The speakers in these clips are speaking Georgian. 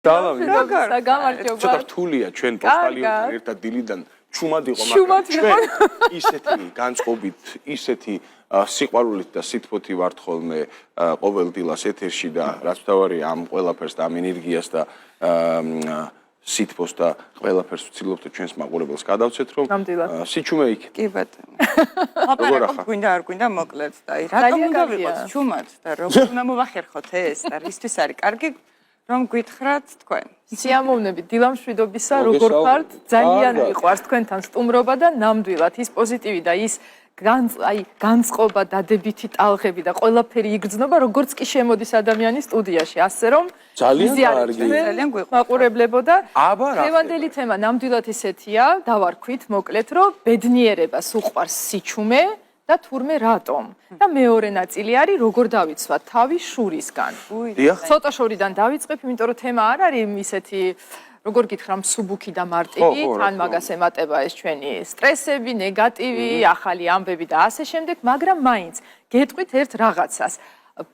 გამარჯობა. ცოტა რთულია ჩვენ პოსტალიონთან ერთად დილიდან ჩუმად იყო, მაგრამ ჩვენ ისეთი განწყობით, ისეთი სიყვარულით და სითბოთი ვართ ხოლმე ყოველ დილას ეთერში და რაც თავარია ამ ყველაფერს და ამ ენერგიას და სითბოს და ყველაფერს ვცდილობთ ჩვენს მაყურებელს გადავცეთ, რომ სიჩუმე იქ. კი ბატონო. აპარატო გვინდა არ გვინდა მოკლედ და რატომ უნდა ვიყოთ ჩუმად და როგორ უნდა მოვახერხოთ ეს და რისთვის არის კარგი რომ გითხრათ თქვენ. სიამოვნებით დილამშვიდობისა, როგორ ხართ? ძალიან მიყვარს თქვენთან სტუმრობა და ნამდვილად ის პოზიტივი და ის განწყობა, დადებითი ტალღები და ყველაფერი იგრძნობა, როგორც კი შემოდის ადამიანის სტუდიაში, ასე რომ ძალიან გვიყვარს მაყურებლებო და დღევანდელი თემა ნამდვილად ისეთია, დავარქვით მოკლედ, რომ ბედნიერებას უყვარს სიჩუმე და თურმე რატომ? და მეორე ნაწილი არის როგორ დავიცვათ თავი შურისგან. ცოტა შორიდან დავიწყებ, იმიტომ რომ თემა არ არის ისეთი როგორ გითხრა მსუბუქი და მარტივი, თან მაგას ემატება ეს ჩვენი სტრესები, ნეგატივი, ახალი ამბები და ასე შემდეგ, მაგრამ მაინც გეტყვით ერთ რაღაცას.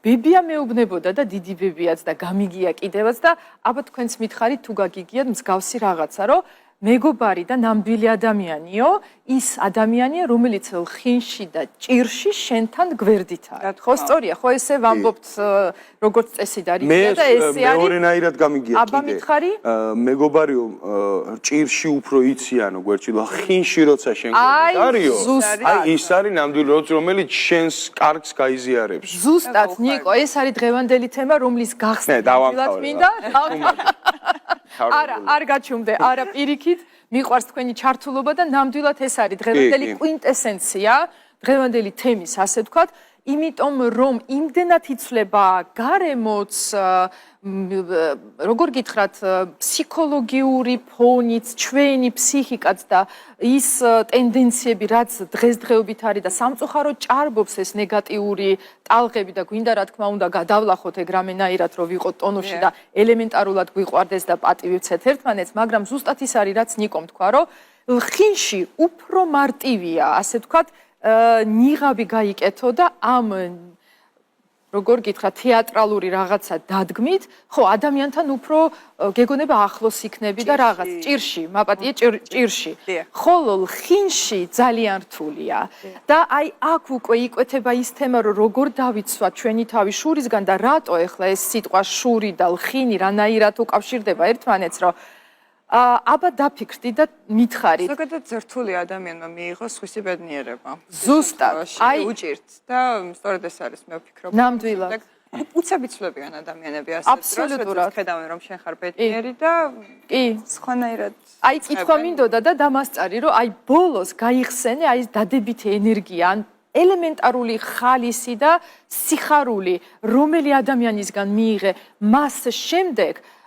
ბებია მეუბნებოდა და დიდი ბებიაც და გამიგია კიდევაც და აბა თქვენც მითხარით თუ გაგიგიათ მსგავსი რაღაცა, რომ მეგობარი და ნამდვილი ადამიანიო, ის ადამიანია, რომელიც ხინში და ჭირში შენთან გვერდით არის. ხო, სწორია, ხო ესე ვამბობთ როგორც წესი დარიგია და ესე არის. მეორენაირად გამიგია კიდე. აბა მითხარი? მეგობარიო, ჭირში უფრო იციანო გვერდში და ხინში როცა შენ გვერდითარიო. აი ის არის ნამდვილი რომელიც შენს კარგს გაიზიარებს. ზუსტად, ნიკო, ეს არის დღევანდელი თემა, რომლის გახსნა ნამდვილად მინდა. არ გაჩუმდე, არა პირიქით, მიყვარს თქვენი ჩართულობა და ნამდვილად ეს არის დღევანდელი კვინტესენცია, დღევანდელი თემის, ასე ვთქვათ, იმიტომ რომ იმდენად იცვლება გარემოც, როგორ გითხრათ, ფსიქოლოგიური ფონიც, ჩვენი ფსიქიკაც და ის ტენდენციები, რაც დღესდღეობით არის და სამწუხაროდ ჭარბობს ეს ნეგატიური ტალღები და გვინდა რა თქმა უნდა გადავლახოთ ეგ რამენაირად რომ ვიყოთ ტონუსში და ელემენტარულად გვიყვარდეს და პატივივცეთ ერთმანეთს, მაგრამ ზუსტად ის არის რაც ნიკომ თქვა, რომ ხინში უფრო მარტივია, ასე ვთქვათ, ნიღაბი გაიკეთო და ამ როგორ გითხრათ, თეატრალური რაღაცა დადგმით, ხო, ადამიანთან უფრო გეგონება ახლოს იქნები და რაღაც ჭირში, მაპატიე ჭირში. ხოლო ხინში ძალიან რთულია. და აი აქ უკვე იკვეთება ის თემა, რომ როგორ დავიცვათ ჩვენი თავი შურისგან და რატო ეხლა ეს სიტყვა შური და ლხინი რანაირად უკავშირდება ერთმანეთს, რომ აბა დაფიქრდი და მითხარით. ზოგადად ზრთული ადამიანმა მიიღო სხვისი ბედნიერება. ზუსტად. აი უჭირთ და სწორედ ეს არის მე ვფიქრობ. ნამდვილად. უცებიცლებიან ადამიანები ასე აბსოლუტურად. ხედავენ რომ შენ ხარ ბედნიერი და კი, სხვანაირად. აი კითხვა მინდოდა და დამასწარი რომ აი ბოლოს გაიხსენე აი დადებითი ენერგია ან ელემენტარული ხალისი და სიხარული რომელი ადამიანისგან მიიღე მას შემდეგ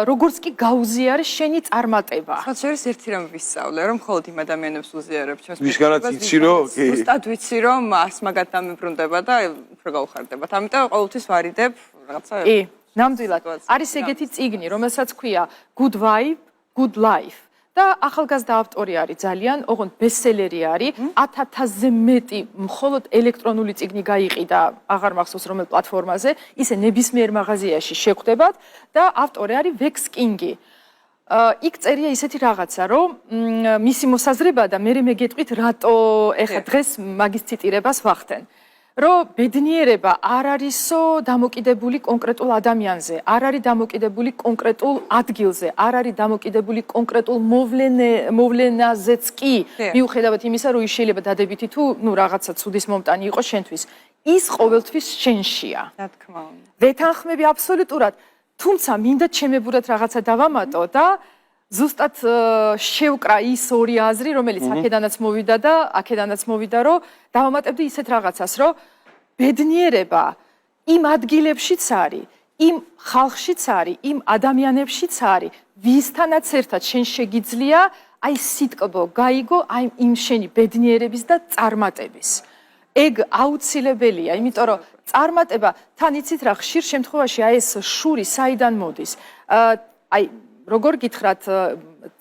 როგორც კი გაუზიარე შენი წარმატება. ხო, შეიძლება ერთი რამ ვისწავლე, რომ მხოლოდ იმ ადამიანებს უზიარებ ჩვენს ვისგანაც იცი რომ ზუსტად ვიცი რომ მას მაგათ დამებრუნდება და უფრო გაუხარდებათ. ამიტომ ყოველთვის ვარიდებ რაღაცა. კი, ნამდვილად. არის ეგეთი წიგნი, რომელსაც ქვია Good Vibe, Good Life. და ახალგაზრდა ავტორი არის ძალიან, ოღონდ ბესტსელერი არის, 1000-ზე მეტი მხოლოდ ელექტრონული წიგნი გაიყიდა, აღარ მახსოვს რომელ პლატფორმაზე, ისე ნებისმიერ მაღაზიაში შეხვდებათ და ავტორი არის Vex King-ი. იქ წერია ისეთი რაღაცა, რომ მისი მოსაზრება და მე მეგეტყვით, რატო ეხა დღეს მაგის ციტირებას ვახდენ. რომ ბედნიერება არ არისო დამოკიდებული კონკრეტულ ადამიანზე, არ არის დამოკიდებული კონკრეტულ ადგილზე, არ არის დამოკიდებული კონკრეტულ მოვლენაზეც კი, მიუხედავად იმისა, რომ ის შეიძლება დადებითი თუ რაღაცა ცუდის მომტანი იყოს შენთვის. ის ყოველთვის შენშია. რა თქმა უნდა. ვეთანხმები აბსოლუტურად, თუმცა მინდა ჩემებურად რაღაცა დავამატო და ზუსტად შევკრა ის ორი აზრი, რომელიც აქედანაც მოვიდა და აქედანაც მოვიდა, რომ დავამატებდი ისეთ რაღაცას, რომ ბედნიერება იმ ადგილებშიც არის, იმ ხალხშიც არის, იმ ადამიანებშიც არის, ვისთანაც ერთად შენ შეგიძლია აი სიტკბო გაიგო აი იმ შენი ბედნიერების და წარმატების. ეგ აუცილებელია, იმიტომ რომ წარმატება თან იცით რა ხშირ შემთხვევაში აი ეს შური საიდან მოდის. აი როგორ გითხრათ,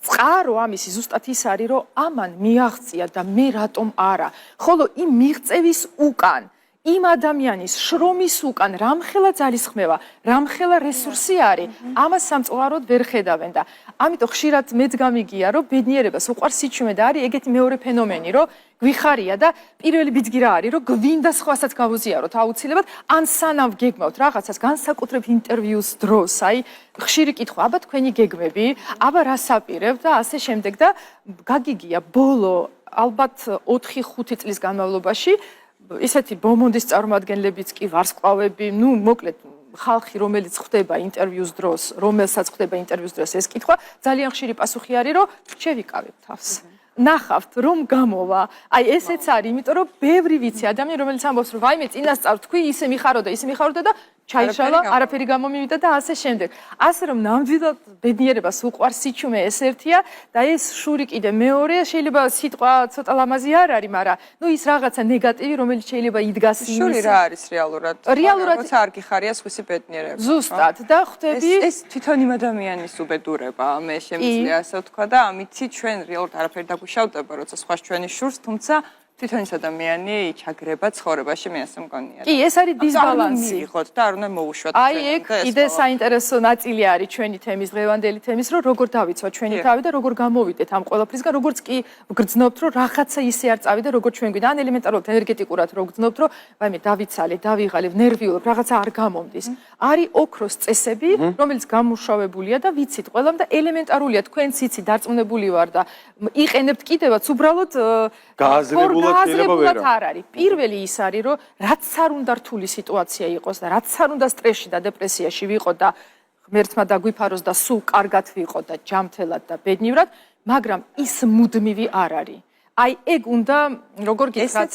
წყარო ამისი ზუსტად ის არის, რომ ამან მიაღწია და მე რატომ არა. ხოლო იმ მიღწევის უკან იმ ადამიანის შრომის უკან რამხელა ძალისხმევა, რამხელა რესურსი არის, ამას სამწუხაროდ ვერ ხედავენ და ამიტომ ხშირად მეც გამიგია, რომ ბედნიერებას უყვარს სიჩუმე და არის ეგეთი მეორე ფენომენი, რომ გვიხარია და პირველი ბიძგი რა არის, რომ გვინდა სხვასაც გავუზიაროთ აუცილებლად, ან სანამ გეგმავთ რაღაცას განსაკუთრებით ინტერვიუს დროს, აი ხშირი კითხვა, აბა თქვენი გეგმები, აბა რას აპირებთ და ასე შემდეგ და გაგიგია ბოლო ალბათ 4-5 წლის განმავლობაში ისეთი ბომონდის წარმომადგენლებიც კი ვარსკვლავები, ნუ მოკლედ ხალხი რომელიც ხდება ინტერვიუს დროს, რომელსაც ხდება ინტერვიუს დროს ეს კითხვა, ძალიან ხშირი პასუხი არის, რომ შევიკავებ თავს. ნახავთ რომ გამოვა. აი ესეც არის, იმიტომ რომ ბევრი ვიცი ადამიანი რომელიც ამბობს რომ ვაიმე წინასწარ თქვი, ისე მიხაროდა და ჩაიშალა, არაფერი გამომივიდა და ასე შემდეგ. ასე რომ ნამდვილად ბედნიერებას უყვარს სიჩუმე ეს ერთია და ეს შური კიდე მეორეა, შეიძლება სიტყვა ცოტა ლამაზი არ არის, მაგრამ ნუ ის რაღაცა ნეგატივი, რომელიც შეიძლება იდგას იმის. შური რა არის რეალურად? როცა არ გიხარია სხვისი ბედნიერება. ზუსტად და ხვდები ეს თვითონ იმ ადამიანის უბედურება, მე შემიძლია ასე ვთქვა და ამითი ჩვენ რეალურად არაფერი დაგვიშავდება, როცა სხვა ჩვენი შურს, თუმცა თვითონ ის ადამიანი ჩაგრება ცხოვრებაში, მე ასე მგონია. კი, ეს არის დისბალანსი. მივიღოთ და არ უნდა მოუშვათ. აი ეგ კიდე საინტერესო ნაწილი არის ჩვენი თემის, დღევანდელი თემის, რომ როგორ დავიცვათ ჩვენი თავი და როგორ გამოვიდეთ ამ ყველაფრისგან, როგორც კი გრძნობთ, რომ რაღაცა ისე არ წავიდა, როგორც ჩვენ გვინდა, ან ელემენტარულად ენერგეტიკურად რო გრძნობთ, რომ ვაიმე დავიცალე, დავიღალებ, ნერვიულობ, რაღაცა არ გამომდის. არის ოქროს წესები, რომელიც გამუშავებულია და ვიცით ყველამ და ელემენტარულია, თქვენც იცი დარწმუნებული ვარ და იყენებთ კიდევაც უბრალოდ გააზრებულად არ არის. პირველი ის არის, რომ რაც არ უნდა რთული სიტუაცია იყოს და რაც არ უნდა სტრესში და დეპრესიაში ვიყოთ და ღმერთმა დაგვიფაროს და სულ კარგად ვიყოთ და ჯანმრთელად და ბედნიერად, მაგრამ ის მუდმივი არ არის. აი ეგ უნდა როგორ გითხრათ,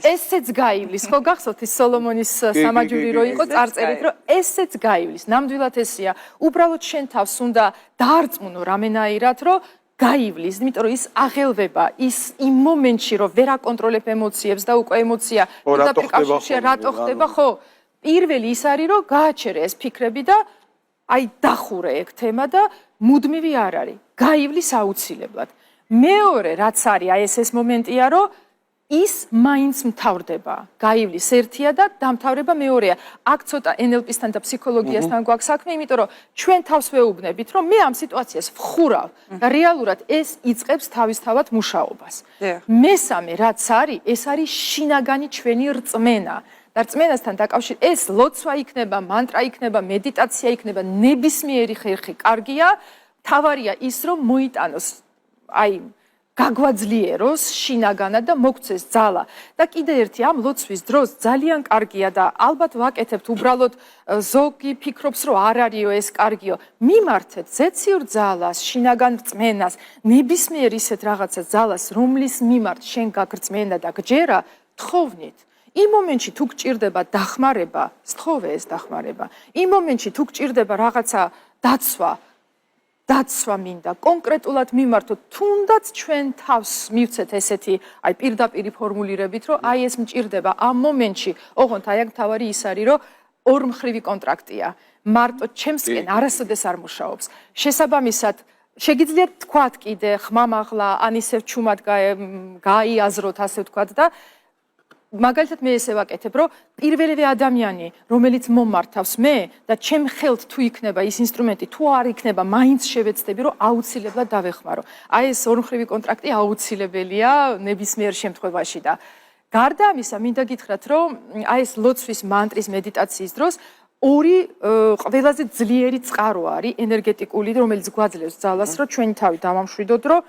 ესეც გაივლის. ხო გახსოვთ ის სოლომონის სამაჯური რო იყო წარწერით, რომ ესეც გაივლის. ნამდვილად ესეა. უბრალოდ შენ თავს უნდა დაარწმუნო რამენაირად, რომ გაივლის, იმიტომ რომ ის აღელვება, ის იმ მომენტში რომ ვერ აკონტროლებ ემოციებს და უკვე ემოცია პირდაპირ კავშირშია, რატო ხდება, ხო? პირველი ის არის, რომ გააჩერე ეს ფიქრები და აი დახურე ეგ თემა და მუდმივი არ არის. გაივლის აუცილებლად. მეორე რაც არის, აი ეს მომენტია, რომ ის მაინც მთავრდება. გაივლის ერთია და დამთავრება მეორეა. აქ ცოტა NLP-სთან და ფსიქოლოგიასთან გვაქვს საქმე, იმიტომ რომ ჩვენ თავს ვეუბნებით, რომ მე ამ სიტუაციას ვხურავ და რეალურად ეს იწყებს თავისთავად მუშაობას. მესამე რაც არის, ეს არის შინაგანი ჩვენი რწმენა. და რწმენასთან დაკავშირებით ეს ლოცვა იქნება, მანტრა იქნება, მედიტაცია იქნება, ნებისმიერი ხერხი კარგია. თავარია ის, რომ მოიტანოს აი გაგვაძლიეროს შინაგანად და მოგცეს ძალა. და კიდე ერთი ამ ლოცვის დროს ძალიან კარგია და ალბათ ვაკეთებთ უბრალოდ ზოგი ფიქრობს რომ არ არისო ეს კარგიო. მიმართეთ ზეციურ ძალას, შინაგან რწმენას, ნებისმიერ ისეთ რაღაცა ძალას, რომლის მიმართ შენ გაგრწმენა და გჯერა, თხოვნით. იმ მომენტში თუ გჭირდება დახმარება, სთხოვე ეს დახმარება. იმ მომენტში თუ გჭირდება რაღაცა დაცვა მინდა, კონკრეტულად მიმართოთ, თუნდაც ჩვენ თავს მივცეთ ესეთი, აი პირდაპირი ფორმულირებით, რომ აი ეს მჭირდება ამ მომენტში, ოღონდ აი აქ თავარი ის არის, რომ ორმხრივი კონტრაქტია. მარტო ჩემსკენ არასოდეს არ მუშაობს. შესაბამისად, შეგიძლიათ თქვათ კიდე ხმამაღლა, ან ისევ ჩუმად გაიაზროთ, ასე ვთქვათ და მაგალითად მე ესე ვაკეთებ, რომ პირველივე ადამიანი, რომელიც მომართავს მე და ჩემ ხელთ თუ იქნება ის ინსტრუმენტი, თუ არ იქნება, მაინც შევეცდები, რომ აუცილებლად დავეხმარო. აი ეს ორმხრივი კონტრაქტი აუცილებელია ნებისმიერ შემთხვევაში და გარდა ამისა, მინდა გითხრათ, რომ აი ეს ლოცვის მანტრის მედიტაციის დროს ორი ყველაზე ძლიერი წყარო არის ენერგეტიკული, რომელიც გვაძლევს ძალას, რომ ჩვენი თავი დავამშვიდოთ, რომ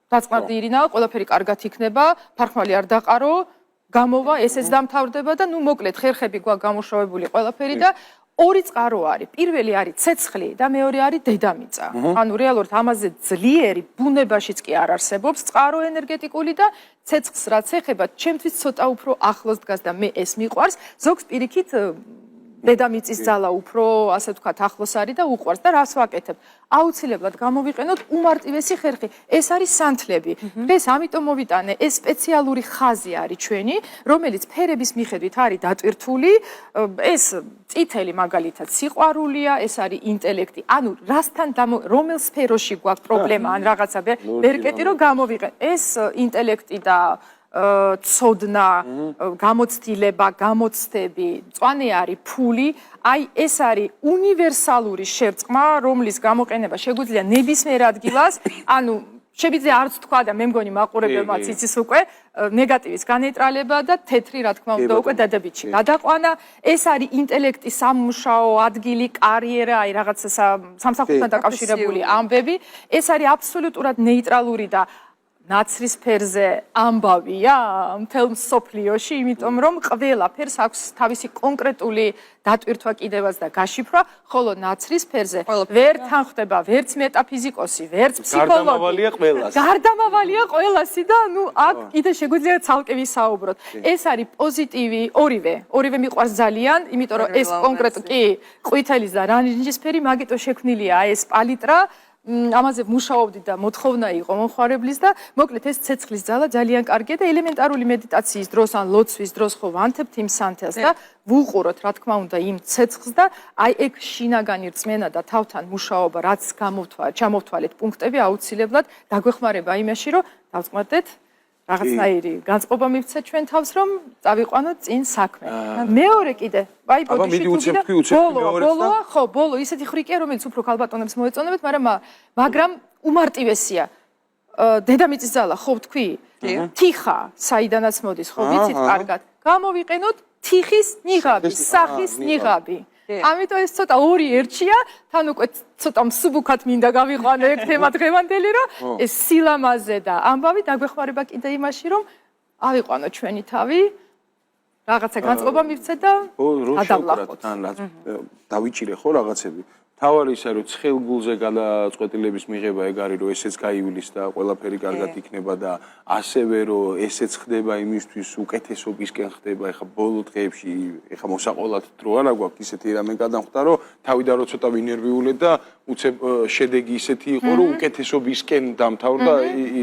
დაწყმარდი ირინა, ყველაფერი კარგად იქნება, ფარხმალი არ დაყარო, გამოვა, ესეც დამთავრდება და ნუ მოკლედ ხერხები გვაქვს გამუშავებული ყველაფერი და ორი წყარო არის. პირველი არის ცეცხლი და მეორე არის დედამიწა. ანუ რეალურად ამაზე ძლიერი ბუნებაშიც კი არ არსებობს წყარო ენერგეტიკული და ცეცხლს რაც ეხება, ჩემთვის ცოტა უფრო ახლოს დგას და მე ეს მიყვარს. ზოგს პირიქით დედამიწის ძალა უფრო, ასე ვთქვათ, ახლოს არის და უყვარს და რას ვაკეთებ? აუცილებლად გამოვიყენოთ უმარტივესი ხერხი. ეს არის სანთლები. დღეს ამიტომ მოვიტანე, ეს სპეციალური ხაზი არის ჩვენი, რომელიც ფერების მიხედვით არის დატვირთული. ეს წითელი მაგალითად სიყვარულია, ეს არის ინტელექტი. ანუ რასთან რომელ სფეროში გვაქვს პრობლემა ან რაღაცა ვერ კეტი რომ გამოვიყენ. ეს ინტელექტი და ცოდნა, გამოცდილება, გამოცდები, მწვანე არის ფული, აი ეს არის უნივერსალური შერწყმა, რომლის გამოყენება შეგვიძლია ნებისმიერ ადგილას, ანუ შეგვიძლია არც თქვა და მე მგონი მაყურებელმაც იცის უკვე ნეგატივის განეიტრალება და თეთრი რა თქმა უნდა უკვე დადებითი გადაყვანა. ეს არის ინტელექტის სამუშაო ადგილი, კარიერა, აი რაღაცა სამსახურთან დაკავშირებული ამბები. ეს არის აბსოლუტურად ნეიტრალური და ნაცრისფერზე ამბავია მთელ მსოფლიოში, იმიტომ რომ ყველაფერს აქვს თავისი კონკრეტული დატვირთვა კიდევაც და გაშიფრვა, ხოლო ნაცრისფერზე ვერ თანხდება ვერც მეტაფიზიკოსი, ვერც ფსიქოლოგი. გარდამავალია ყველასი და ნუ აქ კიდე შეგვიძლია ცალკე ვისაუბროთ. ეს არის პოზიტივი, ორივე მიყვარს ძალიან, იმიტომ რომ ეს კონკრეტ კი ყვითელის და რანჯისფერი მაგიტო შექმნილია ეს პალიტრა. ამაზე მუშაობდი და მოთხოვნა იყო მომხმარებლის და მოკლედ ეს ცეცხლის ძალა ძალიან კარგია და ელემენტარული მედიტაციის დროს ან ლოცვის დროს ხო ვანთებთ იმ სანთელს და ვუყუროთ რა თქმა უნდა იმ ცეცხლს და აი ეგ შინაგანი რწმენა და თავთან მუშაობა რაც ჩამოვთვალეთ პუნქტები აუცილებლად დაგვეხმარება იმაში რომ დავწყმარდეთ რაღაცნაირი განწყობა მივცეთ ჩვენ თავს რომ წავიყვანოთ წინ საქმე. მეორე კიდე აი ბოლო ისეთი ხრიკია რომელიც უფრო ქალბატონებს მოეწონებათ, მაგრამ უმარტივესია. დედამიწის ძალა ხო ვთქვი? თიხა საიდანაც მოდის ხო ვიცით კარგად. გამოვიყენოთ თიხის ნიღაბი, სახის ნიღაბი. ამიტომ ეს ცოტა ორი ერთია, თან უკვე ცოტა მსუბუქად მინდა გავიყვანო ეგ თემა დღევანდელი, რომ ეს სილამაზე და ამბავი დაგვეხმარება კიდე იმაში, რომ ავიყვანო ჩვენი თავი, რაღაცა განწყობა მივცეთ და გადავლახოთ. დავიჭირე ხო რაღაცები. თავარი ისე რომ ცხელგულზე გადაწყვეტილების მიღება ეგ არის რომ ესეც გაივლის და ყველაფერი კარგად იქნება და ასევე რომ ესეც ხდება იმისთვის უკეთესობისკენ ხდება ეხა ბოლო დღეებში ეხა მოსაყოლად დრო არა გვაქვს ისეთი რამე გადამხდა რომ თავიდან რო ცოტა ვინერვიულეთ და უცებ შედეგი ისეთი იყო რომ უკეთესობისკენ დამთავრდა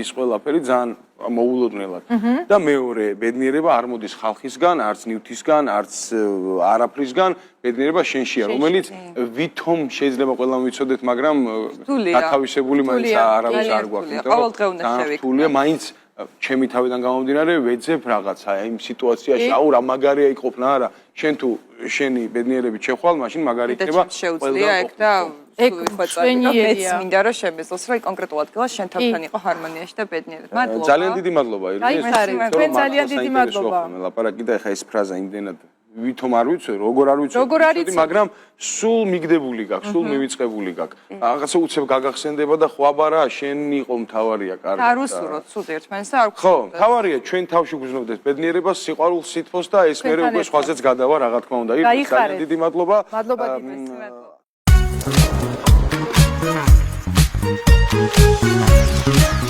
ის ყველაფერი ძალიან მოულოდნელად და მეორე ბედნიერება არ მოდის ხალხისგან, არც ნივთისგან, არც არაფრისგან, ბედნიერება შენშია, რომელიც ვითომ შეიძლება ყველამ ვიცოდეთ, მაგრამ გათავისებული მაინც არავის არ გვაქვს. ყოველდღიურად შევიქნა. მაინც ჩემი თავიდან გამომდინარე ვეძებ რაღაცა იმ სიტუაციაში, აუ რა მაგარია იყოფნა არა, შენ თუ შენი ბედნიერებით შეხვალ, მაშინ მაგარი იქნება შეუძლია ეგ და ეგ მეც მინდა რომ შემეძლოს რომ კონკრეტულ ადგილას შენ თავთან იყო ჰარმონიაში და ბედნიერად. მადლობა. ძალიან დიდი მადლობა ირინე. თქვენ ძალიან დიდი მადლობა. ლაპარაკი და ეხა ეს ფრაზა იმდენად ვითომ არ ვიცი, როგორ არ ვიცი, მაგრამ სულ მიგდებული გაქვს, სულ მივიწყებული გაქვს. რაღაცა უცებ გაგახსენდება და ხვაბარა შენ იყო მთავარია კარგი. არ უსურვოთ სულ ერთმანეთს და არ ხო, მთავარია ჩვენ თავში გვგზნობდეთ ბედნიერებას, სიყვარულს, სითბოს და ეს მერე უკვე სხვაზეც გადავა რა თქმა უნდა. ძალიან დიდი მადლობა. მადლობა გიძვით. Thank you.